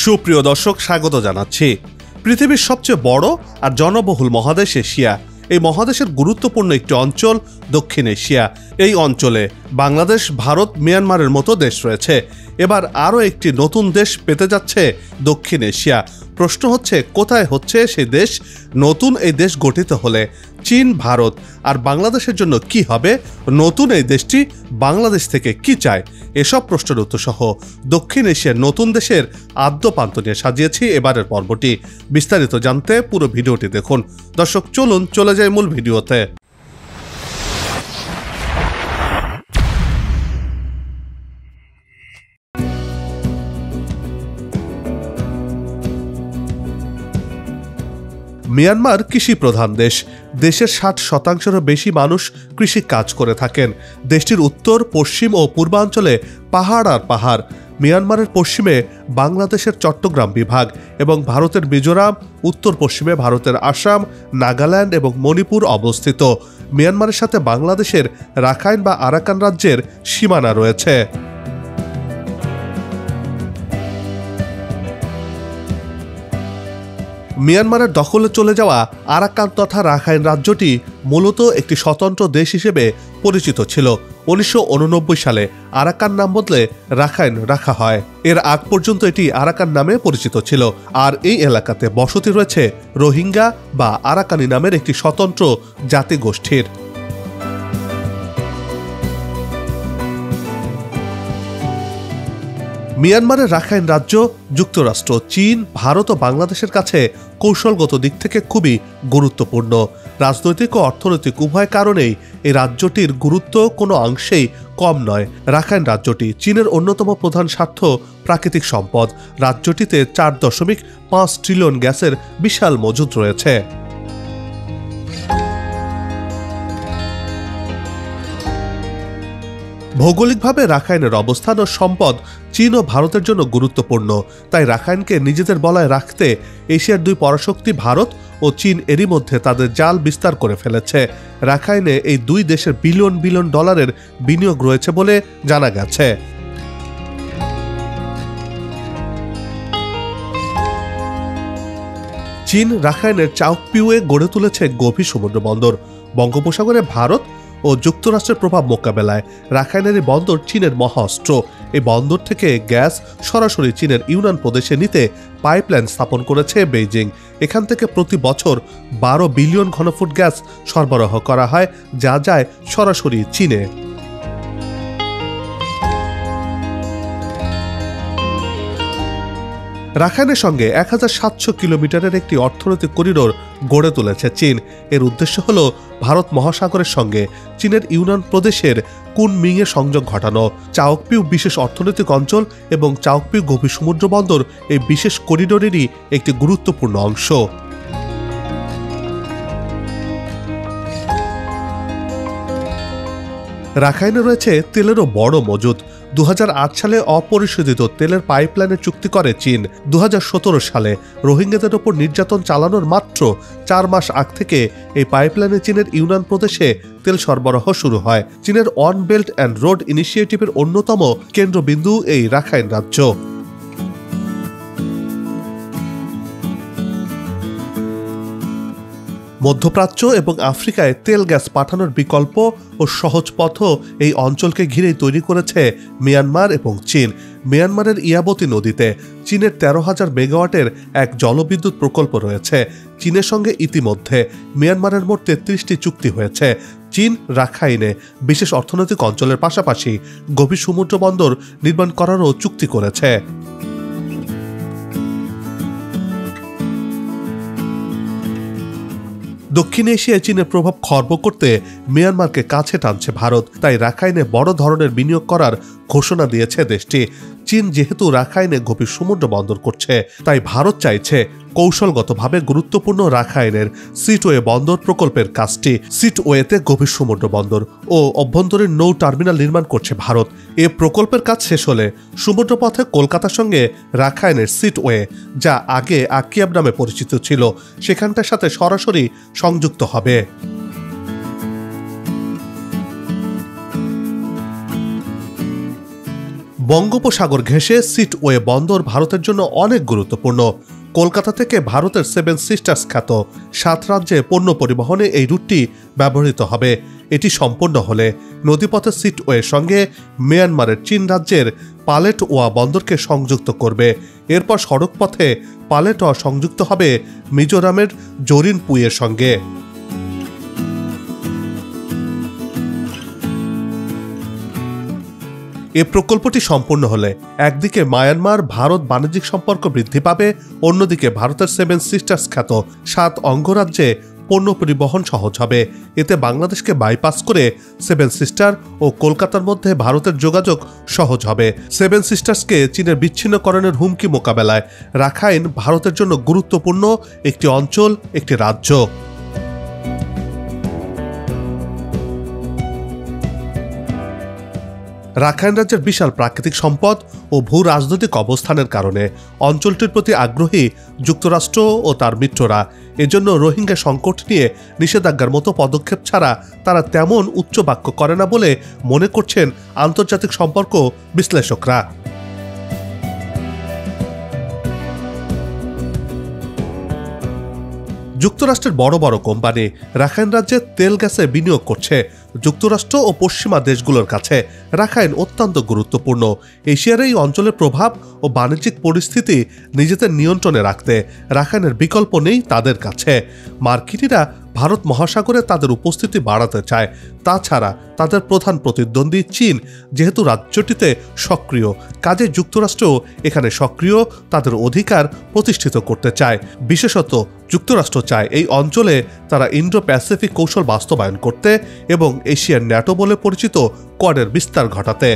সুপ্রিয় দর্শক, স্বাগত জানাচ্ছি। পৃথিবীর সবচেয়ে বড় আর জনবহুল মহাদেশ এশিয়া। এই মহাদেশের গুরুত্বপূর্ণ একটি অঞ্চল দক্ষিণ এশিয়া। এই অঞ্চলে বাংলাদেশ, ভারত, মিয়ানমারের মতো দেশ রয়েছে। এবার আরও একটি নতুন দেশ পেতে যাচ্ছে দক্ষিণ এশিয়া। প্রশ্ন হচ্ছে, কোথায় হচ্ছে সেই দেশ? নতুন এই দেশ গঠিত হলে চীন, ভারত আর বাংলাদেশের জন্য কি হবে? নতুন এই দেশটি বাংলাদেশ থেকে কি চায়? এসব প্রশ্নের উত্তর সহ দক্ষিণ এশিয়ার নতুন দেশের আদ্যপান্ত নিয়ে সাজিয়েছি এবারের পর্বটি। বিস্তারিত জানতে পুরো ভিডিওটি দেখুন। দর্শক, চলুন চলে যাই মূল ভিডিওতে। মিয়ানমার কৃষি প্রধান দেশ। দেশের 60%-এরও বেশি মানুষ কৃষি কাজ করে থাকেন। দেশটির উত্তর, পশ্চিম ও পূর্বাঞ্চলে পাহাড় আর পাহাড়। মিয়ানমারের পশ্চিমে বাংলাদেশের চট্টগ্রাম বিভাগ এবং ভারতের মিজোরাম, উত্তর পশ্চিমে ভারতের আসাম, নাগাল্যান্ড এবং মণিপুর অবস্থিত। মিয়ানমারের সাথে বাংলাদেশের রাখাইন বা আরাকান রাজ্যের সীমানা রয়েছে। মিয়ানমারের দখলে চলে যাওয়া আরাকান তথা রাখাইন রাজ্যটি মূলত একটি স্বতন্ত্র দেশ হিসেবে পরিচিত ছিল। 1989 সালে আরাকান নাম বদলে রাখাইন রাখা হয়। এর আগ পর্যন্ত এটি আরাকান নামে পরিচিত ছিল। আর এই এলাকাতে বসতি রয়েছে রোহিঙ্গা বা আরাকানি নামের একটি স্বতন্ত্র জাতিগোষ্ঠীর। মিয়ানমারের রাখাইন রাজ্য যুক্তরাষ্ট্র, চীন, ভারত ও বাংলাদেশের কাছে কৌশলগত দিক থেকে খুবই গুরুত্বপূর্ণ। রাজনৈতিক ও অর্থনৈতিক উভয় কারণেই এই রাজ্যটির গুরুত্ব কোনো অংশেই কম নয়। রাখাইন রাজ্যটি চীনের অন্যতম প্রধান স্বার্থ প্রাকৃতিক সম্পদ। রাজ্যটিতে 4.5 ট্রিলিয়ন গ্যাসের বিশাল মজুদ রয়েছে। ভৌগোলিকভাবে রাখাইনের অবস্থান ও সম্পদ চীন ও ভারতের জন্য গুরুত্বপূর্ণ। তাই রাখাইনকে নিজেদের বলায় রাখতে এশিয়ার দুই পরাশক্তি ভারত ও চীন এরই মধ্যে তাদের জাল বিস্তার করে ফেলেছে। রাখাইনে এই দুই দেশের বিলিয়ন বিলিয়ন ডলারের বিনিয়োগ রয়েছে বলে জানা গেছে। চীন রাখাইনের চাওকপিউয়ে গড়ে তুলেছে গভীর সমুদ্র বন্দর। বঙ্গোপসাগরে ভারত ও যুক্তরাষ্ট্রের প্রভাব মোকাবেলায় রাখাইনের এই বন্দর চীনের মহা অস্ত্র। এই বন্দর থেকে গ্যাস সরাসরি চীনের ইউনান প্রদেশে নিতে পাইপলাইন স্থাপন করেছে বেইজিং। এখান থেকে প্রতি বছর 12 বিলিয়ন ঘনফুট গ্যাস সরবরাহ করা হয়, যা যায় সরাসরি চীনে। রাখাইনের সঙ্গে 1700 কিলোমিটারের একটি অর্থনৈতিক করিডোর গড়ে তুলেছে চীন। এর উদ্দেশ্য হল ভারত মহাসাগরের সঙ্গে চীনের ইউনান প্রদেশের কুনমিংয়ে সংযোগ ঘটানো। চাওকপিউ বিশেষ অর্থনৈতিক অঞ্চল এবং চাওকপিউ গভীর সমুদ্র বন্দর এই বিশেষ করিডোরেরই একটি গুরুত্বপূর্ণ অংশ। রাখাইনে রয়েছে তেলেরও বড় মজুদ। 2008 সালে অপরিশোধিত তেলের পাইপলাইনের চুক্তি করে চীন। 2017 সালে রোহিঙ্গাদের ওপর নির্যাতন চালানোর মাত্র 4 মাস আগ থেকে এই পাইপলাইনে চীনের ইউনান প্রদেশে তেল সরবরাহ শুরু হয়। চীনের ওয়ান বেল্ট অ্যান্ড রোড ইনিশিয়েটিভের অন্যতম কেন্দ্রবিন্দু এই রাখাইন রাজ্য। মধ্যপ্রাচ্য এবং আফ্রিকায় তেল গ্যাস পাঠানোর বিকল্প ও সহজ পথও এই অঞ্চলকে ঘিরেই তৈরি করেছে মিয়ানমার এবং চীন। মিয়ানমারের ইয়াবতী নদীতে চীনের 13,000 মেগাওয়াটের এক জলবিদ্যুৎ প্রকল্প রয়েছে। চীনের সঙ্গে ইতিমধ্যে মিয়ানমারের মোট 33টি চুক্তি হয়েছে। চীন রাখাইনে বিশেষ অর্থনৈতিক অঞ্চলের পাশাপাশি গভীর সমুদ্র বন্দর নির্মাণ করারও চুক্তি করেছে। দক্ষিণ এশিয়ায় চীনের প্রভাব খর্ব করতে মিয়ানমারকে কাছে টানছে ভারত। তাই রাখাইনে বড় ধরনের বিনিয়োগ করার ঘোষণা দিয়েছে দেশটি। চীন যেহেতু রাখাইনে গভীর সমুদ্র বন্দর করছে, তাই ভারত চাইছে কৌশলগতভাবে গুরুত্বপূর্ণ রাখাইনের সিটওয়ে বন্দর প্রকল্পের কাজটি। সিটওয়েতে গভীর সমুদ্র বন্দর ও অভ্যন্তরীণ নৌ টার্মিনাল নির্মাণ করছে ভারত। এ প্রকল্পের কাজ শেষ হলে সমুদ্রপথে কলকাতার সঙ্গে রাখাইনের সিটওয়ে, যা আগে আকিয়াব নামে পরিচিত ছিল, সেখানটার সাথে সরাসরি সংযুক্ত হবে। বঙ্গোপসাগর ঘেঁষে সিটওয়ে বন্দর ভারতের জন্য অনেক গুরুত্বপূর্ণ। কলকাতা থেকে ভারতের 7 সিস্টার্স খ্যাত 7 রাজ্যে পণ্য পরিবহনে এই রুটটি ব্যবহৃত হবে। এটি সম্পন্ন হলে নদীপথে সিটওয়ের সঙ্গে মিয়ানমারের চীন রাজ্যের পালেটওয়া বন্দরকে সংযুক্ত করবে। এরপর সড়ক পথে পালেটওয়া সংযুক্ত হবে মিজোরামের জরিনপুইয়ের সঙ্গে। এই প্রকল্পটি সম্পূর্ণ হলে একদিকে মায়ানমার ভারত বাণিজ্যিক সম্পর্ক বৃদ্ধি পাবে, অন্যদিকে ভারতের 7 সিস্টার্স খ্যাত 7 অঙ্গরাজ্যে পণ্য পরিবহন সহজ হবে। এতে বাংলাদেশকে বাইপাস করে 7 সিস্টার ও কলকাতার মধ্যে ভারতের যোগাযোগ সহজ হবে। 7 সিস্টার্সকে চীনের বিচ্ছিন্নকরণের হুমকি মোকাবেলায় রাখাইন ভারতের জন্য গুরুত্বপূর্ণ একটি অঞ্চল, একটি রাজ্য। রাখাইন রাজ্যের বিশাল প্রাকৃতিক সম্পদ ও ভূ রাজনৈতিক অবস্থানের কারণে অঞ্চলটির প্রতি আগ্রহী যুক্তরাষ্ট্র ও তার মিত্ররা। এজন্য রোহিঙ্গা সংকট নিয়ে নিষেধাজ্ঞার মতো পদক্ষেপ ছাড়া তারা তেমন উচ্চবাক্য করে না বলে মনে করছেন আন্তর্জাতিক সম্পর্ক বিশ্লেষকরা। যুক্তরাষ্ট্রের বড় বড় কোম্পানি রাখাইন রাজ্যে তেল গ্যাসে বিনিয়োগ করছে। যুক্তরাষ্ট্র ও পশ্চিমা দেশগুলোর কাছে রাখাইন অত্যন্ত গুরুত্বপূর্ণ। এশিয়ার এই অঞ্চলের প্রভাব ও বাণিজ্যিক পরিস্থিতি নিজেদের নিয়ন্ত্রণে রাখতে রাখাইনের বিকল্প নেই তাদের কাছে। মার্কিনিরা ভারত মহাসাগরে তাদের উপস্থিতি বাড়াতে চায়। তাছাড়া তাদের প্রধান প্রতিদ্বন্দ্বী চীন যেহেতু রাজ্যটিতে সক্রিয়, কাজে যুক্তরাষ্ট্র এখানে সক্রিয় তাদের অধিকার প্রতিষ্ঠিত করতে চায়। বিশেষত যুক্তরাষ্ট্র চায় এই অঞ্চলে তারা ইন্ডো প্যাসিফিক কৌশল বাস্তবায়ন করতে এবং এশিয়ার ন্যাটো বলে পরিচিত কোয়াডের বিস্তার ঘটাতে।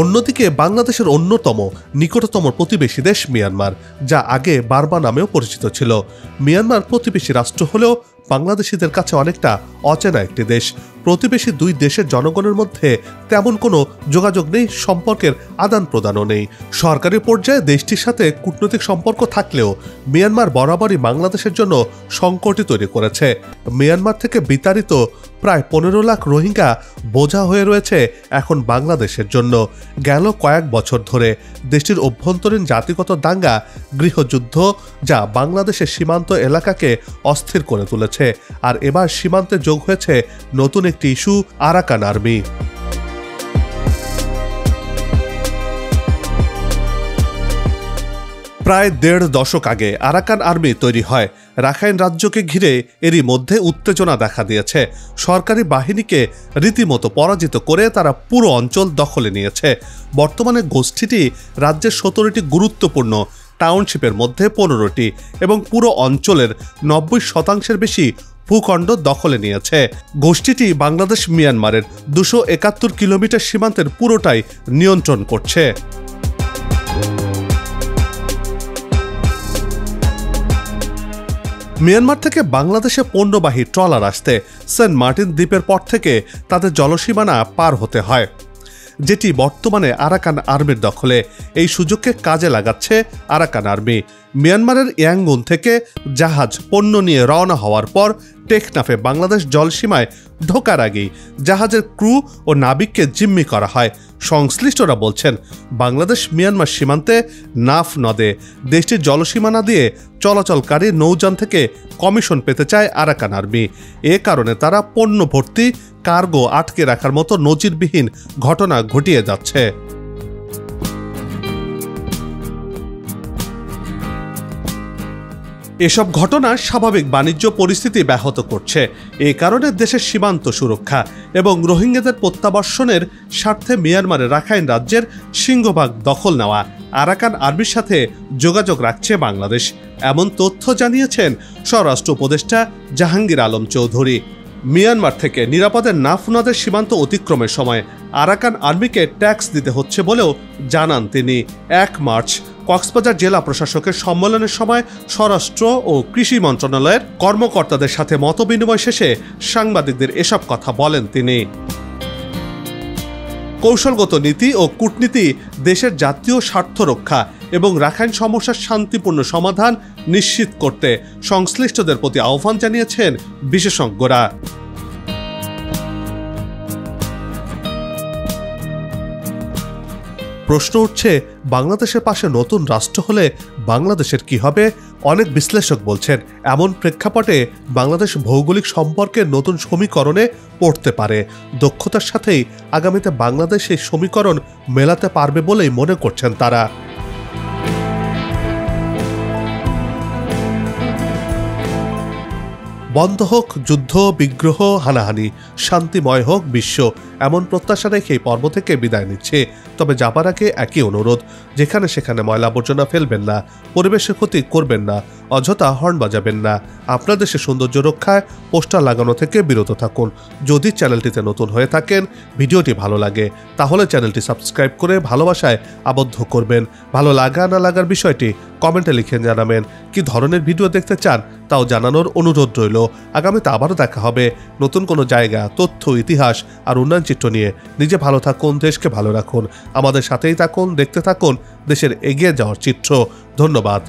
অন্যদিকে বাংলাদেশের অন্যতম নিকটতম প্রতিবেশী দেশ মিয়ানমার, যা আগে বার্মা নামেও পরিচিত ছিল। মিয়ানমার প্রতিবেশী রাষ্ট্র হলেও বাংলাদেশিদের কাছে অনেকটা অচেনা একটি দেশ। প্রতিবেশী দুই দেশের জনগণের মধ্যে তেমন কোনো যোগাযোগ নেই, সম্পর্কের আদান প্রদানও নেই। সরকারি পর্যায়ে দেশটির সাথে কূটনৈতিক সম্পর্ক থাকলেও মিয়ানমার বরাবরই বাংলাদেশের জন্য সংকটই তৈরি করেছে। মিয়ানমার থেকে বিতাড়িত প্রায় 15 লাখ রোহিঙ্গা বোঝা হয়ে রয়েছে এখন বাংলাদেশের জন্য। গেল কয়েক বছর ধরে দেশটির অভ্যন্তরীণ জাতিগত দাঙ্গা, গৃহযুদ্ধ, যা বাংলাদেশের সীমান্ত এলাকাকে অস্থির করে তুলেছে। আর এবার সীমান্তে যোগ হয়েছে নতুন একটি ইস্যু, আরাকান আর্মি। প্রায় 1.5 দশক আগে আরাকান আর্মি তৈরি হয়। রাখাইন রাজ্যকে ঘিরে এরই মধ্যে উত্তেজনা দেখা দিয়েছে। সরকারি বাহিনীকে রীতিমতো পরাজিত করে তারা পুরো অঞ্চল দখলে নিয়েছে। বর্তমানে গোষ্ঠীটি রাজ্যের 17টি গুরুত্বপূর্ণ টাউনশিপের মধ্যে 15টি এবং পুরো অঞ্চলের 90% বেশি ভূখণ্ড দখলে নিয়েছে। গোষ্ঠীটি বাংলাদেশ মিয়ানমারের 271 কিলোমিটার সীমান্তের পুরোটাই নিয়ন্ত্রণ করছে। মিয়ানমার থেকে বাংলাদেশে পণ্যবাহী ট্রলার আসতে সেন্ট মার্টিন দ্বীপের পর থেকে তাদের জলসীমানা পার হতে হয়, যেটি বর্তমানে আরাকান আর্মির দখলে। এই সুযোগকে কাজে লাগাচ্ছে আরাকান আর্মি। মিয়ানমারের ইয়াঙ্গুন থেকে জাহাজ পণ্য নিয়ে রওনা হওয়ার পর টেকনাফে বাংলাদেশ জলসীমায় ঢোকার আগেই জাহাজের ক্রু ও নাবিককে জিম্মি করা হয়। সংশ্লিষ্টরা বলছেন, বাংলাদেশ মিয়ানমার সীমান্তে নাফ নদে দেশটির জলসীমানা দিয়ে চলাচলকারী নৌযান থেকে কমিশন পেতে চায় আরাকান আর্মি। এ কারণে তারা পণ্য ভর্তি কার্গো আটকে রাখার মতো নজিরবিহীন ঘটনা ঘটিয়ে যাচ্ছে। এসব ঘটনা স্বাভাবিক বাণিজ্য পরিস্থিতি ব্যাহত করছে। এ কারণে দেশের সীমান্ত সুরক্ষা এবং রোহিঙ্গাদের প্রত্যাবর্ষণের স্বার্থে মিয়ানমারের রাখাইন রাজ্যের সিংহভাগ দখল নেওয়া আরাকান আর্মির সাথে যোগাযোগ রাখছে বাংলাদেশ। এমন তথ্য জানিয়েছেন স্বরাষ্ট্র উপদেষ্টা জাহাঙ্গীর আলম চৌধুরী। মিয়ানমার থেকে নিরাপদে নাফ নদের সীমান্ত অতিক্রমের সময় আরাকান আর্মিকে ট্যাক্স দিতে হচ্ছে বলেও জানান তিনি। 1 মার্চ কক্সবাজার জেলা প্রশাসকের সম্মেলনের সময় স্বরাষ্ট্র ও কৃষি মন্ত্রণালয়ের কর্মকর্তাদের সাথে মতবিনিময় শেষে সাংবাদিকদের এসব কথা বলেন তিনি। কৌশলগত নীতি ও কূটনীতি দেশের জাতীয় স্বার্থ রক্ষা এবং রাখাইন সমস্যার শান্তিপূর্ণ সমাধান নিশ্চিত করতে সংশ্লিষ্টদের প্রতি আহ্বান জানিয়েছেন বিশেষজ্ঞরা। প্রশ্ন উঠছে, বাংলাদেশের পাশে নতুন রাষ্ট্র হলে বাংলাদেশের কি হবে? অনেক বিশ্লেষক বলছেন, এমন প্রেক্ষাপটে বাংলাদেশ ভৌগোলিক সম্পর্কের নতুন সমীকরণে পড়তে পারে। দক্ষতার সাথেই আগামীতে বাংলাদেশ এই সমীকরণ মেলাতে পারবে বলেই মনে করছেন তারা। বন্ধ হোক যুদ্ধ, বিগ্রহ, হানাহানি, শান্তিময় হোক বিশ্ব, এমন প্রত্যাশা রেখে এই পর্ব থেকে বিদায় নিচ্ছে। তবে যাবার আগে একই অনুরোধ, যেখানে সেখানে ময়লা আবর্জনা ফেলবেন না, পরিবেশের ক্ষতি করবেন না, অযথা হর্ন বাজাবেন না, আপনার দেশের সৌন্দর্য রক্ষায় পোস্টার লাগানো থেকে বিরত থাকুন। যদি চ্যানেলটিতে নতুন হয়ে থাকেন, ভিডিওটি ভালো লাগে, তাহলে চ্যানেলটি সাবস্ক্রাইব করে ভালোবাসায় আবদ্ধ করবেন। ভালো লাগা না লাগার বিষয়টি কমেন্টে লিখে জানাবেন। কি ধরনের ভিডিও দেখতে চান তাও জানানোর অনুরোধ রইল। আগামীতে আবারও দেখা হবে নতুন কোনো জায়গা, তথ্য, ইতিহাস আর উন্নয়ন চিত্র নিয়ে। নিজে ভালো থাকুন, দেশকে ভালো রাখুন, আমাদের সাথেই থাকুন, দেখতে থাকুন দেশের এগিয়ে যাওয়ার চিত্র। ধন্যবাদ।